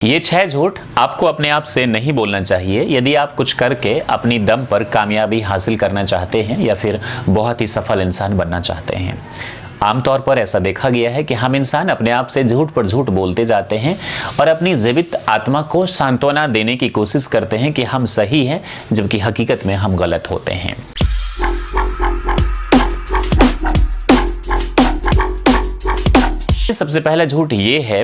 ये 6 झूठ आपको अपने आप से नहीं बोलना चाहिए यदि आप कुछ करके अपनी दम पर कामयाबी हासिल करना चाहते हैं या फिर बहुत ही सफल इंसान बनना चाहते हैं। आमतौर पर ऐसा देखा गया है कि हम इंसान अपने आप से झूठ पर झूठ बोलते जाते हैं और अपनी जीवित आत्मा को सांत्वना देने की कोशिश करते हैं कि हम सही हैं, जबकि हकीकत में हम गलत होते हैं। सबसे पहला झूठ ये है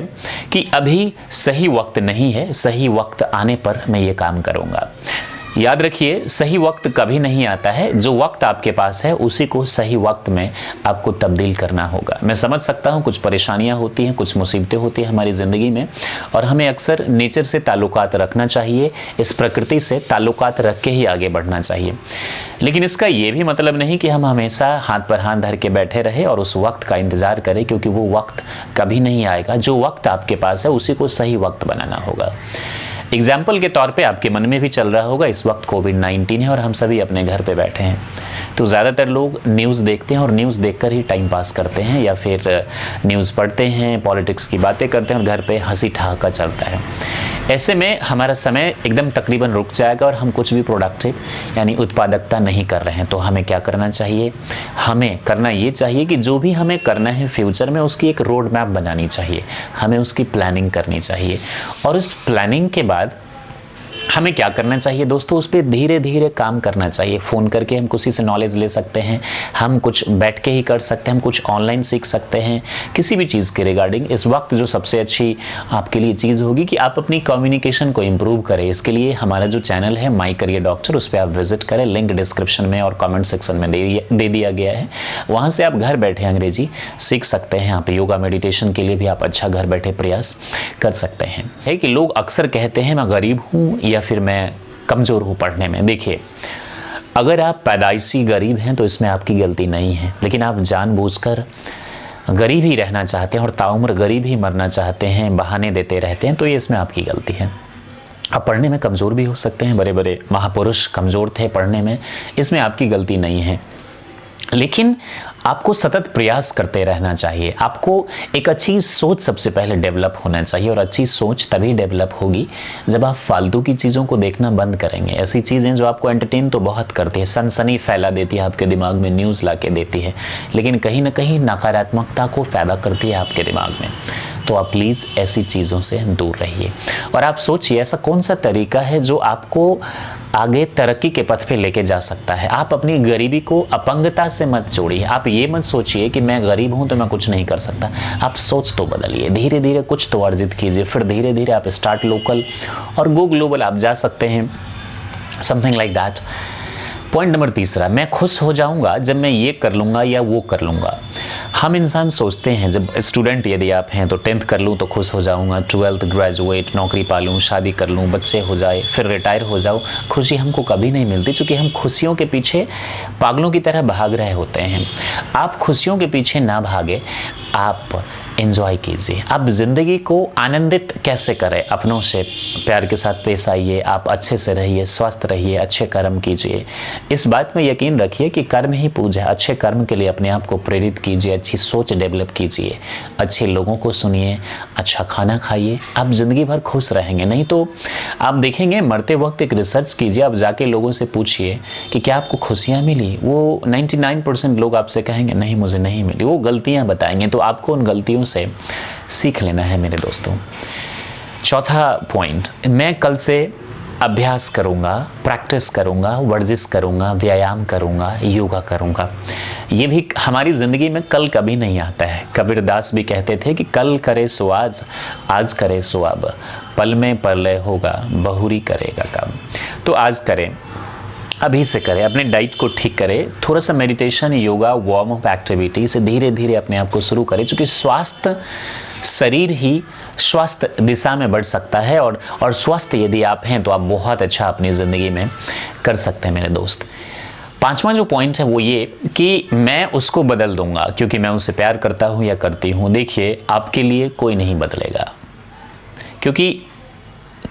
कि अभी सही वक्त नहीं है, सही वक्त आने पर मैं ये काम करूंगा। याद रखिए, सही वक्त कभी नहीं आता है। जो वक्त आपके पास है उसी को सही वक्त में आपको तब्दील करना होगा। मैं समझ सकता हूँ कुछ परेशानियाँ होती हैं, कुछ मुसीबतें होती हैं हमारी ज़िंदगी में, और हमें अक्सर नेचर से ताल्लुकात रखना चाहिए, इस प्रकृति से ताल्लुकात रख के ही आगे बढ़ना चाहिए। लेकिन इसका ये भी मतलब नहीं कि हम हमेशा हाथ पर हाथ धर के बैठे रहे और उस वक्त का इंतज़ार करें, क्योंकि वो वक्त कभी नहीं आएगा। जो वक्त आपके पास है उसी को सही वक्त बनाना होगा। एग्जाम्पल के तौर पे आपके मन में भी चल रहा होगा इस वक्त कोविड-19 है और हम सभी अपने घर पे बैठे हैं, तो ज़्यादातर लोग न्यूज़ देखते हैं और न्यूज़ देखकर ही टाइम पास करते हैं, या फिर न्यूज़ पढ़ते हैं, पॉलिटिक्स की बातें करते हैं और घर पे हंसी ठहाका चलता है। ऐसे में हमारा समय एकदम तकरीबन रुक जाएगा और हम कुछ भी प्रोडक्टिव यानी उत्पादकता नहीं कर रहे हैं। तो हमें क्या करना चाहिए? हमें करना ये चाहिए कि जो भी हमें करना है फ्यूचर में, उसकी एक रोड मैप बनानी चाहिए, हमें उसकी प्लानिंग करनी चाहिए। और उस प्लानिंग के बाद हमें क्या करना चाहिए दोस्तों? उस पर धीरे धीरे काम करना चाहिए। फ़ोन करके हम किसी से नॉलेज ले सकते हैं, हम कुछ बैठ के ही कर सकते हैं, हम कुछ ऑनलाइन सीख सकते हैं किसी भी चीज़ के रिगार्डिंग। इस वक्त जो सबसे अच्छी आपके लिए चीज़ होगी कि आप अपनी कम्युनिकेशन को इम्प्रूव करें। इसके लिए हमारा जो चैनल है माई करियर डॉक्टर, उस पर आप विजिट करें, लिंक डिस्क्रिप्शन में और कमेंट सेक्शन में दे दिया गया है। वहाँ से आप घर बैठे अंग्रेजी सीख सकते हैं। आप योगा मेडिटेशन के लिए भी आप अच्छा घर बैठे प्रयास कर सकते हैं। है कि लोग अक्सर कहते हैं मैं गरीब हूँ या फिर मैं कमज़ोर हूँ पढ़ने में। देखिए, अगर आप पैदाइशी गरीब हैं तो इसमें आपकी गलती नहीं है, लेकिन आप जानबूझकर गरीब ही रहना चाहते हैं और ताउम्र गरीब ही मरना चाहते हैं, बहाने देते रहते हैं, तो ये इसमें आपकी गलती है। आप पढ़ने में कमज़ोर भी हो सकते हैं, बड़े बड़े महापुरुष कमज़ोर थे पढ़ने में, इसमें आपकी गलती नहीं है। लेकिन आपको सतत प्रयास करते रहना चाहिए। आपको एक अच्छी सोच सबसे पहले डेवलप होना चाहिए, और अच्छी सोच तभी डेवलप होगी जब आप फालतू की चीज़ों को देखना बंद करेंगे। ऐसी चीज़ें जो आपको एंटरटेन तो बहुत करती है, सनसनी फैला देती है, आपके दिमाग में न्यूज़ ला के देती है, लेकिन कहीं ना कहीं नकारात्मकता को पैदा करती है आपके दिमाग में। तो आप प्लीज़ ऐसी चीज़ों से दूर रहिए और आप सोचिए ऐसा कौन सा तरीका है जो आपको आगे तरक्की के पथ पे लेके जा सकता है। आप अपनी गरीबी को अपंगता से मत जोड़िए। आप ये मत सोचिए कि मैं गरीब हूँ तो मैं कुछ नहीं कर सकता। आप सोच तो बदलिए, धीरे धीरे कुछ तो अर्जित कीजिए, फिर धीरे धीरे आप स्टार्ट लोकल और गो ग्लोबल आप जा सकते हैं, something like that. Point number 3, मैं खुश हो जाऊंगा जब मैं ये कर लूँगा या वो कर लूँगा। हम इंसान सोचते हैं, जब स्टूडेंट यदि आप हैं तो 10th कर लूँ तो खुश हो जाऊंगा, 12th ग्रेजुएट, नौकरी पा लूँ, शादी कर लूँ, बच्चे हो जाए, फिर रिटायर हो जाऊँ। खुशी हमको कभी नहीं मिलती, क्योंकि हम खुशियों के पीछे पागलों की तरह भाग रहे होते हैं। आप खुशियों के पीछे ना भागे, आप एंजॉय कीजिए। आप ज़िंदगी को आनंदित कैसे करें? अपनों से प्यार के साथ पेश आइए, आप अच्छे से रहिए, स्वस्थ रहिए, अच्छे कर्म कीजिए। इस बात में यकीन रखिए कि कर्म ही पूजा है। अच्छे कर्म के लिए अपने आप को प्रेरित कीजिए, अच्छी सोच डेवलप कीजिए, अच्छे लोगों को सुनिए, अच्छा खाना खाइए, आप ज़िंदगी भर खुश रहेंगे। नहीं तो आप देखेंगे, मरते वक्त एक रिसर्च कीजिए, आप जाके लोगों से पूछिए कि क्या आपको खुशियाँ मिली। वो 99% लोग आपसे कहेंगे नहीं मुझे नहीं मिली, वो गलतियाँ बताएंगे। तो आपको उन गलतियों से सीख लेना है मेरे दोस्तों। चौथा पॉइंट, मैं कल से अभ्यास करूंगा, प्रैक्टिस करूंगा, वर्जिश करूंगा, व्यायाम करूंगा, योगा करूंगा। ये भी हमारी ज़िंदगी में कल कभी नहीं आता है। कबीरदास भी कहते थे कि कल करे सो आज, आज करे सो अब, पल में प्रलय होगा, बहुरी करेगा काम। तो आज करें, अभी से करें, अपने डाइट को ठीक करें, थोड़ा सा meditation, yoga, warm up activity से धीरे धीरे अपने आप को शुरू करें, क्योंकि स्वास्थ्य शरीर ही स्वस्थ दिशा में बढ़ सकता है, और स्वस्थ यदि आप हैं तो आप बहुत अच्छा अपनी ज़िंदगी में कर सकते हैं मेरे दोस्त। 5वां जो पॉइंट है वो ये कि मैं उसको बदल दूंगा क्योंकि मैं उससे प्यार करता हूँ या करती हूँ। देखिए, आपके लिए कोई नहीं बदलेगा, क्योंकि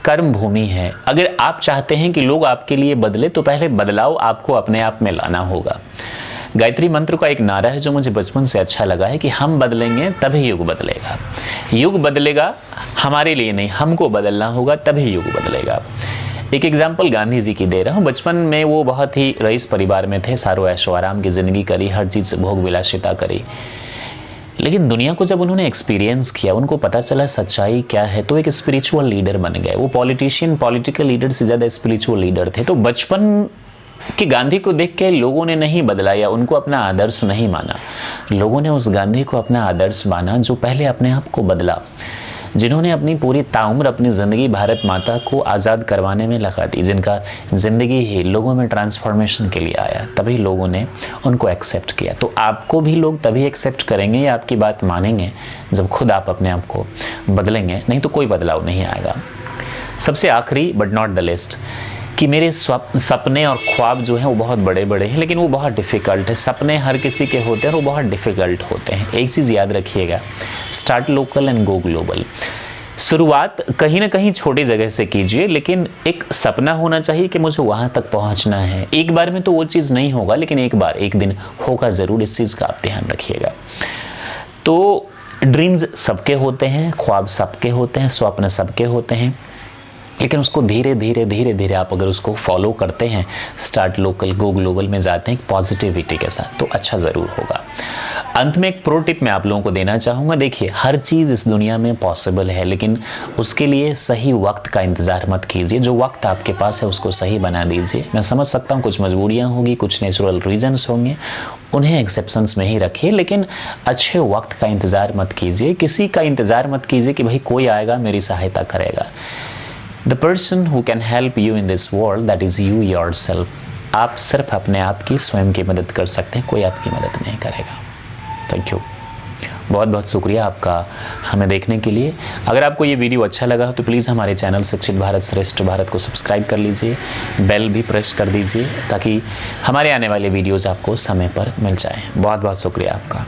कर्म भूमि है। अगर आप चाहते हैं कि लोग आपके लिए बदले तो पहले बदलाव आपको अपने आप में लाना होगा। गायत्री मंत्र का एक नारा है जो मुझे बचपन से अच्छा लगा है कि हम बदलेंगे तभी युग बदलेगा। युग बदलेगा हमारे लिए नहीं, हमको बदलना होगा तभी युग बदलेगा। एक एग्जाम्पल गांधी जी की दे रहा हूँ। बचपन में वो बहुत ही रईस परिवार में थे, सारो ऐशो आराम की ज़िंदगी करी, हर चीज़ भोग विलासिता करी। लेकिन दुनिया को जब उन्होंने एक्सपीरियंस किया, उनको पता चला सच्चाई क्या है, तो एक स्पिरिचुअल लीडर बन गए। वो पॉलिटिकल लीडर से ज़्यादा स्पिरिचुअल लीडर थे। तो बचपन कि गांधी को देख के लोगों ने नहीं बदला या उनको अपना आदर्श नहीं माना, लोगों ने उस गांधी को अपना आदर्श माना जो पहले अपने आप को बदला, जिन्होंने अपनी पूरी ताउम्र अपनी ज़िंदगी भारत माता को आज़ाद करवाने में लगा दी, जिनका ज़िंदगी ही लोगों में ट्रांसफॉर्मेशन के लिए आया, तभी लोगों ने उनको एक्सेप्ट किया। तो आपको भी लोग तभी एक्सेप्ट करेंगे या आपकी बात मानेंगे जब खुद आप अपने आप को बदलेंगे, नहीं तो कोई बदलाव नहीं आएगा। सबसे आखिरी बट नॉट द लिस्ट कि मेरे सपने और ख्वाब जो हैं वो बहुत बड़े बड़े हैं, लेकिन वो बहुत डिफ़िकल्ट है। सपने हर किसी के होते हैं और वो बहुत डिफ़िकल्ट होते हैं। एक चीज़ याद रखिएगा, start local and go global. शुरुआत कहीं ना कहीं छोटी जगह से कीजिए, लेकिन एक सपना होना चाहिए कि मुझे वहाँ तक पहुँचना है। एक बार में तो वो चीज़ नहीं होगा, लेकिन एक दिन होगा ज़रूर। इस चीज़ का आप ध्यान रखिएगा। तो ड्रीम्स सबके होते हैं, ख्वाब सबके होते हैं, स्वप्न सबके होते हैं, लेकिन उसको धीरे धीरे आप अगर उसको फॉलो करते हैं, स्टार्ट लोकल गो ग्लोबल में जाते हैं पॉजिटिविटी के साथ, तो अच्छा ज़रूर होगा। अंत में एक प्रो टिप मैं आप लोगों को देना चाहूँगा। देखिए, हर चीज़ इस दुनिया में पॉसिबल है, लेकिन उसके लिए सही वक्त का इंतज़ार मत कीजिए। जो वक्त आपके पास है उसको सही बना दीजिए। मैं समझ सकता हूँ कुछ मजबूरियाँ होंगी, कुछ नेचुरल रीजन्स होंगे, उन्हें एक्सेप्शंस में ही रखिए, लेकिन अच्छे वक्त का इंतज़ार मत कीजिए। किसी का इंतज़ार मत कीजिए कि भाई कोई आएगा मेरी सहायता करेगा। The person who can help you in this world, that is you yourself. आप सिर्फ अपने आप की स्वयं की मदद कर सकते हैं, कोई आपकी मदद नहीं करेगा। थैंक यू, बहुत बहुत शुक्रिया आपका हमें देखने के लिए। अगर आपको ये वीडियो अच्छा लगा हो तो प्लीज़ हमारे चैनल शिक्षित भारत श्रेष्ठ भारत को सब्सक्राइब कर लीजिए, बेल भी प्रेस कर दीजिए ताकि हमारे आने वाले वीडियोज़ आपको समय पर मिल जाएँ। बहुत बहुत शुक्रिया आपका।